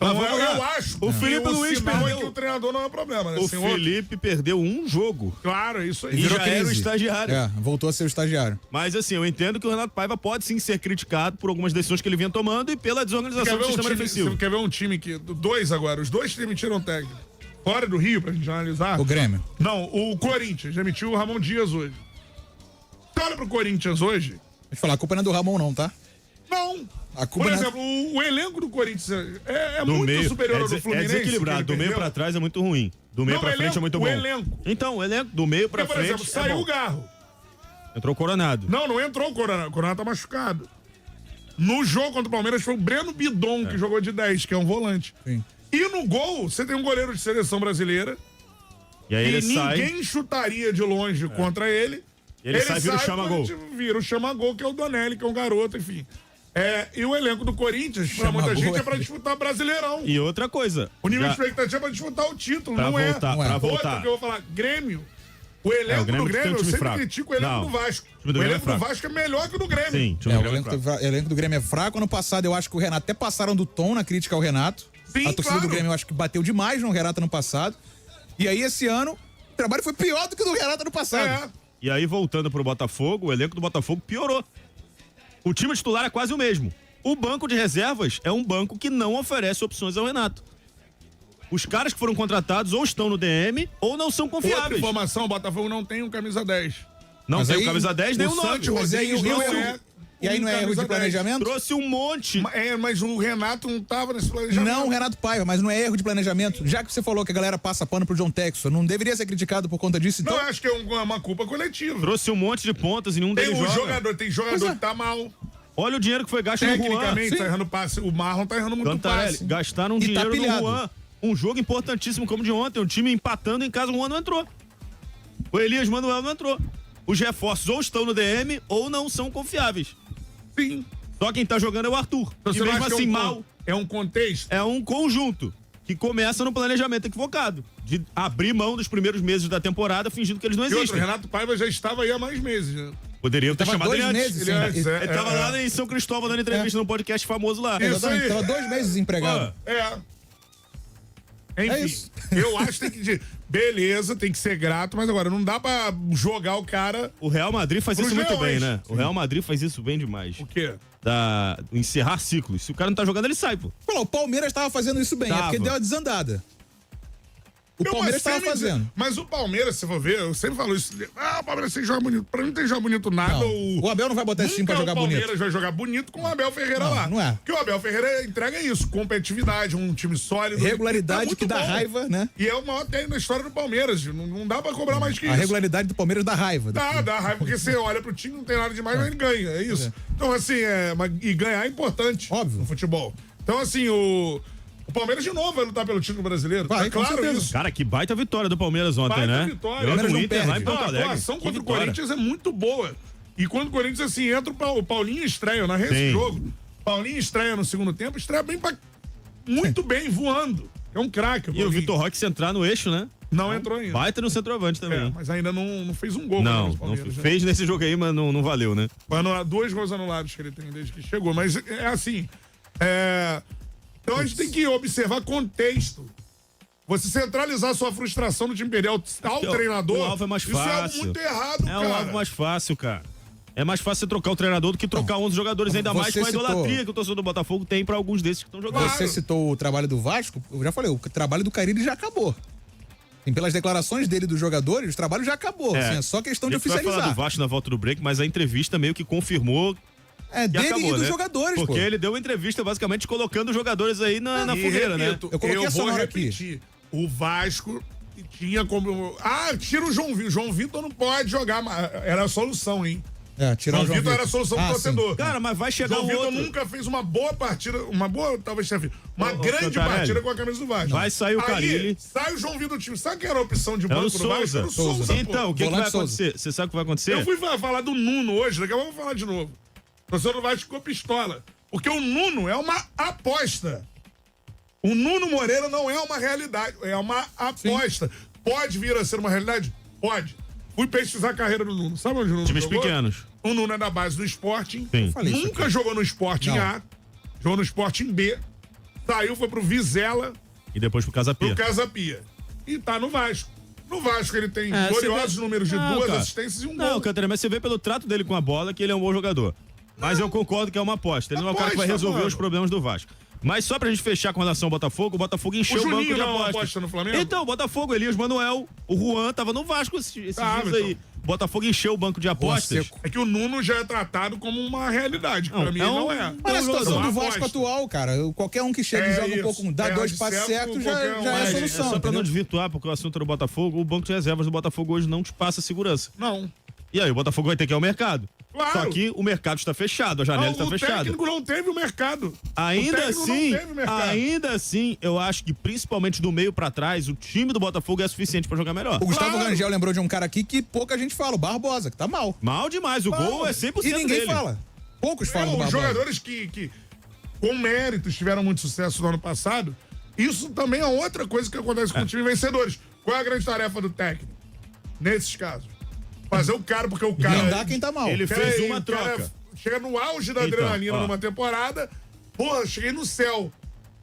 Não, eu acho. O Felipe Luiz sinal perdeu. é que o treinador não é problema, né? O Sem Felipe perdeu um jogo. Claro, isso aí. E já era o estagiário. Voltou a ser o estagiário. Mas assim, eu entendo que o Renato Paiva pode sim ser criticado por algumas decisões que ele vinha tomando e pela desorganização do sistema defensivo. Você quer ver um time que... Dois agora, os dois demitiram técnico. Fora do Rio, pra gente analisar. O Grêmio. Não, o Corinthians demitiu o Ramon Dias hoje. Você olha pro Corinthians hoje... Deixa eu falar, a culpa não é do Ramon não, tá? Não. A culpa Por não é- exemplo, o elenco do Corinthians é Do muito meio, superior ao do Fluminense. É desequilibrado. que Do ele meio perdeu. pra trás é muito ruim. Do meio Não, pra o frente elenco, é muito o bom. elenco. Então, o elenco do meio pra Porque, por frente exemplo, é saiu bom. o Garro. Entrou o Coronado. Não entrou o Coronado. O Coronado tá machucado. No jogo contra o Palmeiras foi o Breno Bidon que jogou de 10, que é um volante. Sim. E no gol, você tem um goleiro de seleção brasileira. E aí ele sai. Ninguém chutaria de longe contra ele. Ele sai, vira o chama-gol. Vira o chama-gol, que é o Donelli, que é um garoto, enfim. E o elenco do Corinthians, pra muita Chama-gol gente, é pra disputar Brasileirão. E outra coisa. O nível já- de expectativa é pra disputar o título, Pra não voltar, é. pra Outra voltar. que eu vou falar, Grêmio. O elenco o Grêmio do tem um Grêmio, eu time sempre fraco. critico o elenco Não, do Vasco. o time do O Grêmio é elenco do fraco. Vasco é melhor que o do Grêmio. Sim, o time O do Grêmio é fraco. elenco do Grêmio é fraco. Ano passado eu acho que o Renato até passaram do tom na crítica ao Renato. Sim, a torcida claro. do Grêmio eu acho que bateu demais no Renato ano passado. E aí esse ano o trabalho foi pior do que o do Renato ano passado. E aí, voltando pro Botafogo, o elenco do Botafogo piorou. O time titular é quase o mesmo. O banco de reservas é um banco que não oferece opções ao Renato. Os caras que foram contratados ou estão no DM ou não são Outra confiáveis. informação, o Botafogo não tem um camisa 10. Não Mas tem aí, o camisa 10 nem o 9. Santos Mas aí Rodrigues eu- não eu- é E aí não é erro camisa de 10. planejamento? Trouxe um monte. Mas o Renato não tava nesse planejamento. Não, Renato Paiva, mas não é erro de planejamento. Já que você falou que a galera passa pano pro John Texton, não deveria ser criticado por conta disso, então. Não, eu acho que é uma culpa coletiva. Trouxe um monte de pontas e nenhum Tem deles um joga. jogador, tem jogador que tá mal. Olha o dinheiro que foi gasto no Juan. Tecnicamente, Sim. tá errando passe. O Marlon tá errando muito Cantarelli, passe. gastaram E tá dinheiro no pilhado. Juan. Um jogo importantíssimo como de ontem. Um time empatando em casa, o Juan não entrou. O Elias Manuel não entrou. Os reforços ou estão no DM ou não são confiáveis. Sim. Só quem tá jogando é o Arthur. Então, E você não mesmo acha que assim, é mal. É um contexto? É um conjunto que começa no planejamento equivocado. De abrir mão dos primeiros meses da temporada fingindo que eles não E outro, existem. Renato Paiva já estava aí há mais meses. Né? Poderiam ter Tava chamado 2 ele antes. meses, Ele antes, sim. é, Ele tava lá em São Cristóvão dando entrevista num podcast famoso lá. Isso Exatamente, aí. tava 2 meses desempregado. Enfim, É isso. eu acho que tem que dizer, beleza, tem que ser grato, mas agora não dá pra jogar o cara. O Real Madrid faz Pros isso muito leões. bem, né? O Real Madrid faz isso bem demais. O quê? Encerrar ciclos. Se o cara não tá jogando, ele sai, pô. Pô, o Palmeiras tava fazendo isso bem, é porque Tava. deu uma desandada. O Palmeiras estava fazendo. Mas o Palmeiras, se for ver, eu sempre falo isso. O Palmeiras tem que jogar bonito. Pra mim não tem jogar bonito nada. Não. O Abel não vai botar esse time pra jogar bonito. O Palmeiras vai jogar bonito com o Abel Ferreira lá. Não é. Porque o Abel Ferreira entrega isso, competitividade, um time sólido. Regularidade que dá raiva, né? E é o maior técnico da história do Palmeiras. Não dá pra cobrar mais que isso. A regularidade do Palmeiras dá raiva. Dá raiva, porque você olha pro time, não tem nada demais, mas ele ganha. É isso. Então, assim, e ganhar é importante. Óbvio. No futebol. Então, assim, o Palmeiras de novo vai lutar pelo título brasileiro. Vai, tá claro isso. Cara, que baita vitória do Palmeiras ontem, né? Vitória. Ganhou o Inter lá em Porto A Alegre. atuação contra o Corinthians é muito boa. E quando o Corinthians, assim, entra o Paulinho estreia, na esse jogo. Paulinho estreia no segundo tempo, estreia muito bem, voando. É um craque. E o Vitor Roque se entrar no eixo, né? Não entrou ainda. Baita no centroavante também. Mas ainda não fez um gol. Não fez nesse jogo aí, mas não valeu, né? 2 gols anulados que ele tem desde que chegou. Mas é assim, então a gente tem que observar contexto. Você centralizar sua frustração no time perder ao treinador, o alvo é mais fácil. Isso é muito errado, cara. É o alvo mais fácil, cara. É mais fácil você trocar o treinador do que trocar 11 jogadores, ainda mais com a idolatria que o torcedor do Botafogo tem pra alguns desses que estão jogando. Você citou o trabalho do Vasco, eu já falei, o trabalho do Carille já acabou. E pelas declarações dele dos jogadores, o trabalho já acabou. É só questão de oficializar. Vai falar do Vasco na volta do break, mas a entrevista meio que confirmou. Dele acabou, e dos né? jogadores, Porque ele deu uma entrevista basicamente colocando os jogadores aí na fogueira, repito, né? Eu coloquei a sonora aqui. O Vasco tinha como... tira o João Vitor. O João Vitor não pode jogar, era a solução, hein? Tirar o João Vitor era a solução pro torcedor. Cara, mas vai chegar João Vitor nunca fez uma boa partida, talvez tenha feito, uma grande partida com a camisa do Vasco. Vai sair o Carille. Sai o João Vitor do time. Sabe quem era a opção de banco do Vasco? Era o Souza. Então, o que vai acontecer? Você sabe o que vai acontecer? Eu fui falar do Nuno hoje, daqui a pouco eu vou falar de novo. O torcedor do Vasco ficou pistola. Porque o Nuno é uma aposta. O Nuno Moreira não é uma realidade, é uma aposta. Sim. Pode vir a ser uma realidade? Pode. Fui pesquisar a carreira do Nuno. Sabe onde o Nuno Times jogou? Pequenos. O Nuno é da base do Sporting. Sim. Nunca jogou no Sporting A. Jogou no Sporting B. Saiu, foi pro Vizela. E depois pro Casa Pia. E tá no Vasco. No Vasco ele tem gloriosos números de 2 assistências e um gol. Não, Cantaré, mas você vê pelo trato dele com a bola que ele é um bom jogador. Mas eu concordo que é uma aposta. Ele não é o cara que vai resolver os problemas do Vasco. Mas só pra gente fechar com relação ao Botafogo, o Botafogo encheu o banco de apostas. No Flamengo? Então, o Botafogo, Elias Manuel, o Juan tava no Vasco esses dias aí. O Botafogo encheu o banco de apostas. É que o Nuno já é tratado como uma realidade, que pra mim não é. Mas a situação do Vasco atual, cara, qualquer um que chega e joga um pouco, dá 2 passos certos, já é a solução. Só pra não desvirtuar, porque o assunto era o Botafogo, o banco de reservas do Botafogo hoje não te passa segurança. Não. E aí, o Botafogo vai ter que ir ao mercado. Claro. Só que o mercado está fechado, a janela está fechada. O técnico não teve o mercado. Ainda assim, eu acho que principalmente do meio pra trás, o time do Botafogo é suficiente pra jogar melhor. O Gustavo Rangel lembrou de um cara aqui que pouca gente fala, o Barbosa, que tá mal. Mal demais, o gol é 100% e ninguém dele. fala. Poucos falam do Os Barbosa. jogadores que com méritos tiveram muito sucesso no ano passado, isso também é outra coisa que acontece com o time vencedores. Qual é a grande tarefa do técnico? Nesses casos. Fazer o cara, porque o cara... Blindar quem tá mal. Ele fez uma troca. Chega no auge da adrenalina numa temporada. Porra, cheguei no céu.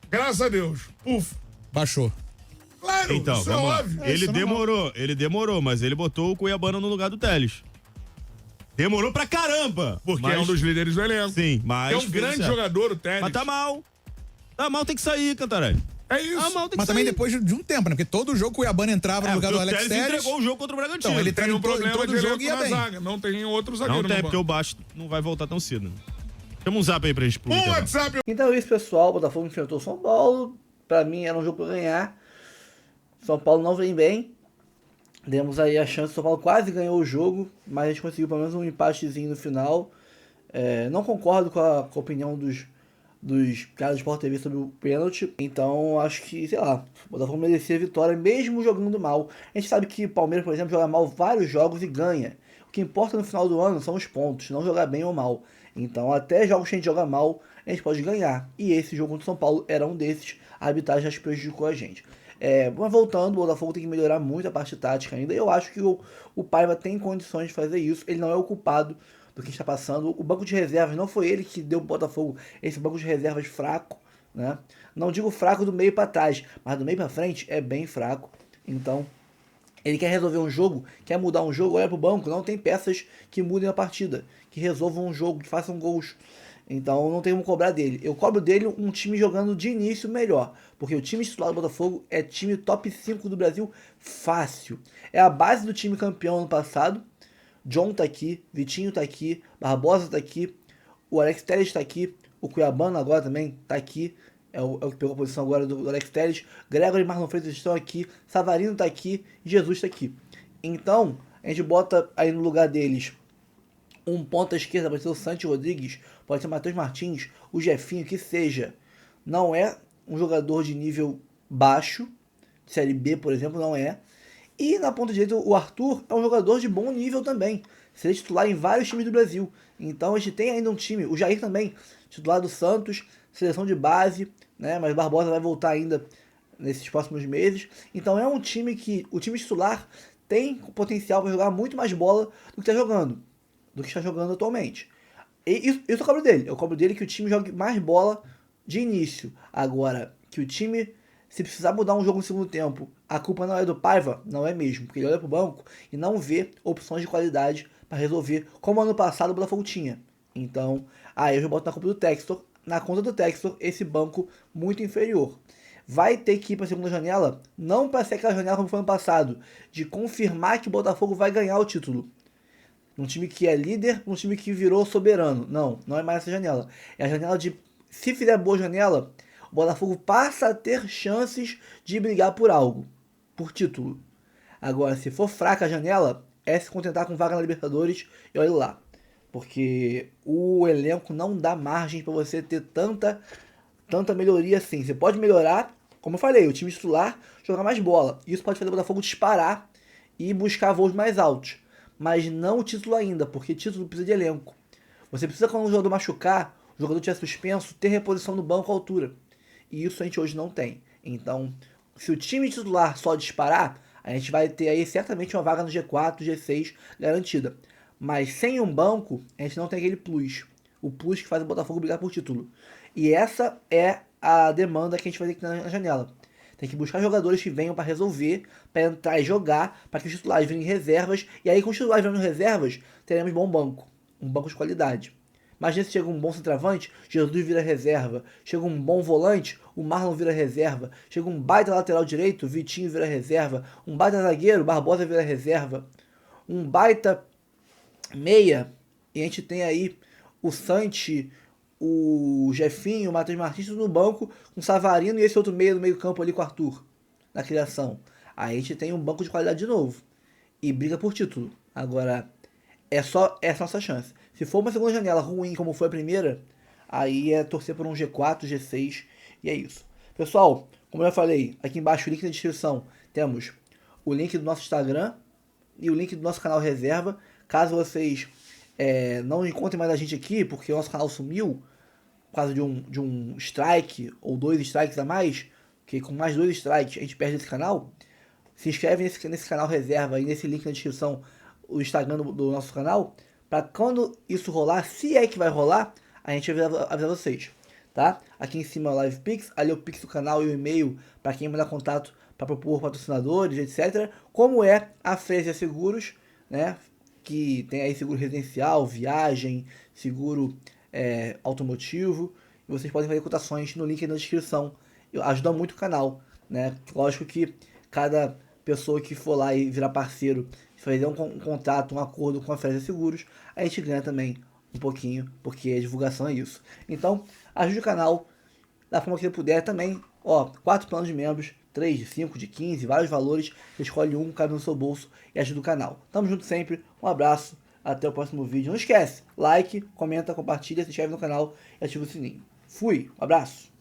Graças a Deus. Puf. Baixou. Claro, então, isso é óbvio. Ele demorou, mas ele botou o Cuiabano no lugar do Teles. Demorou pra caramba. Porque é um dos líderes do elenco. Sim, mas... É um grande jogador, o Teles. Mas tá mal. Tá mal, tem que sair, Cantarelli. É isso. Mas também depois de um tempo, né? Porque todo jogo o Cuiabano entrava no lugar do Alex Telles. Entregou o jogo contra o Bragantino. Então, ele tem um problema de jogo e ia bem. zaga. Não tem outro zagueiro. Não tem, porque o Baixo não vai voltar tão cedo. Chama um zap aí pra gente. WhatsApp. Então é isso, pessoal. O Botafogo enfrentou o São Paulo. Pra mim era um jogo pra ganhar. São Paulo não vem bem. Demos aí a chance. São Paulo quase ganhou o jogo, mas a gente conseguiu pelo menos um empatezinho no final. Não concordo com a opinião dos caras do Sport TV sobre o pênalti. Então, acho que, sei lá, o Botafogo merecia a vitória, mesmo jogando mal. A gente sabe que o Palmeiras, por exemplo, joga mal vários jogos e ganha. O que importa no final do ano são os pontos, não jogar bem ou mal. Então, até jogos que a gente joga mal, a gente pode ganhar. E esse jogo contra o São Paulo era um desses. A arbitragem acho que prejudicou a gente. Mas voltando, o Botafogo tem que melhorar muito a parte tática ainda. Eu acho que o Paiva tem condições de fazer isso. Ele não é o culpado do que está passando. O banco de reservas não foi ele que deu o Botafogo esse banco de reservas fraco, né? Não digo fraco do meio para trás, mas do meio para frente é bem fraco. Então, ele quer resolver um jogo, quer mudar um jogo, olha pro banco, não tem peças que mudem a partida, que resolvam um jogo, que façam gols. Então não tem como cobrar dele. Eu cobro dele um time jogando de início melhor. Porque o time titular do Botafogo é time top 5 do Brasil fácil. É a base do time campeão ano passado. John tá aqui, Vitinho tá aqui, Barbosa tá aqui, o Alex Telles tá aqui, o Cuiabano agora também tá aqui. É o que pegou a posição agora do Alex Telles. Gregory e Marlon Freitas estão aqui, Savarino tá aqui, Jesus tá aqui. Então, a gente bota aí no lugar deles um ponta esquerda, pode ser o Santi Rodrigues, pode ser o Matheus Martins, o Jefinho, que seja. Não é um jogador de nível baixo, Série B, por exemplo, não é. E na ponta direita, o Arthur é um jogador de bom nível também. Seria titular em vários times do Brasil. Então a gente tem ainda um time, o Jair também, titular do Santos, seleção de base, né? Mas Barbosa vai voltar ainda nesses próximos meses. Então é um time que o time titular tem potencial para jogar muito mais bola do que está jogando atualmente. E isso eu cobro dele. Eu cobro dele que o time jogue mais bola de início. Agora, que o time, se precisar mudar um jogo no segundo tempo, a culpa não é do Paiva? Não é mesmo. Porque ele olha pro banco e não vê opções de qualidade para resolver, como ano passado o Botafogo tinha. Então, aí eu já boto na conta do Textor. Na conta do Textor, esse banco muito inferior. Vai ter que ir para a segunda janela, não para ser aquela janela como foi ano passado, de confirmar que o Botafogo vai ganhar o título. Um time que é líder, um time que virou soberano. Não é mais essa janela. É a janela de, se fizer boa janela, o Botafogo passa a ter chances de brigar por algo, por título. Agora, se for fraca a janela, é se contentar com vaga na Libertadores e olha lá. Porque o elenco não dá margem para você ter tanta melhoria assim. Você pode melhorar, como eu falei, o time titular jogar mais bola. Isso pode fazer o Botafogo disparar e buscar voos mais altos. Mas não o título ainda, porque título precisa de elenco. Você precisa, quando o jogador machucar, o jogador estiver suspenso, ter reposição no banco à altura. E isso a gente hoje não tem. Então, se o time titular só disparar, a gente vai ter aí certamente uma vaga no G4, G6 garantida. Mas sem um banco, a gente não tem aquele plus. O plus que faz o Botafogo brigar por título. E essa é a demanda que a gente vai ter que ter na janela. Tem que buscar jogadores que venham para resolver, para entrar e jogar, para que os titulares virem reservas. E aí, com os titulares virando reservas, teremos bom banco. Um banco de qualidade. Imagina se chega um bom centroavante, Jesus vira reserva. Chega um bom volante, o Marlon vira reserva. Chega um baita lateral direito, Vitinho vira reserva. Um baita zagueiro, Barbosa vira reserva. Um baita meia, e a gente tem aí o Santi, o Jefinho, o Matheus Martins no banco, com o Savarino e esse outro meio do meio campo ali com o Arthur, na criação. Aí a gente tem um banco de qualidade de novo. E briga por título. Agora, é só essa nossa chance. Se for uma segunda janela ruim como foi a primeira, aí é torcer por um G4, G6, e é isso. Pessoal, como eu já falei, aqui embaixo o link na descrição, temos o link do nosso Instagram e o link do nosso canal Reserva. Caso vocês não encontrem mais a gente aqui, porque o nosso canal sumiu, por causa de um strike, ou 2 strikes a mais, que com mais 2 strikes a gente perde esse canal, se inscreve nesse canal Reserva e nesse link na descrição, o Instagram do nosso canal, para quando isso rolar, se é que vai rolar, a gente avisa vocês, tá? Aqui em cima é o Live Pix, ali é o Pix do canal e o e-mail para quem mandar contato para propor patrocinadores, etc. Como é a Frezia Seguros, né? Que tem aí seguro residencial, viagem, seguro automotivo. E vocês podem fazer cotações no link aí na descrição. Ajuda muito o canal, né? Lógico que cada pessoa que for lá e virar parceiro, fazer um contrato, um acordo com a Frezia Seguros, a gente ganha também um pouquinho, porque a divulgação é isso. Então, ajude o canal da forma que você puder também. 4 planos de membros, 3, de 5, de 15, vários valores. Você escolhe um, cabe no seu bolso e ajuda o canal. Tamo junto sempre, um abraço, até o próximo vídeo. Não esquece, like, comenta, compartilha, se inscreve no canal e ativa o sininho. Fui, um abraço.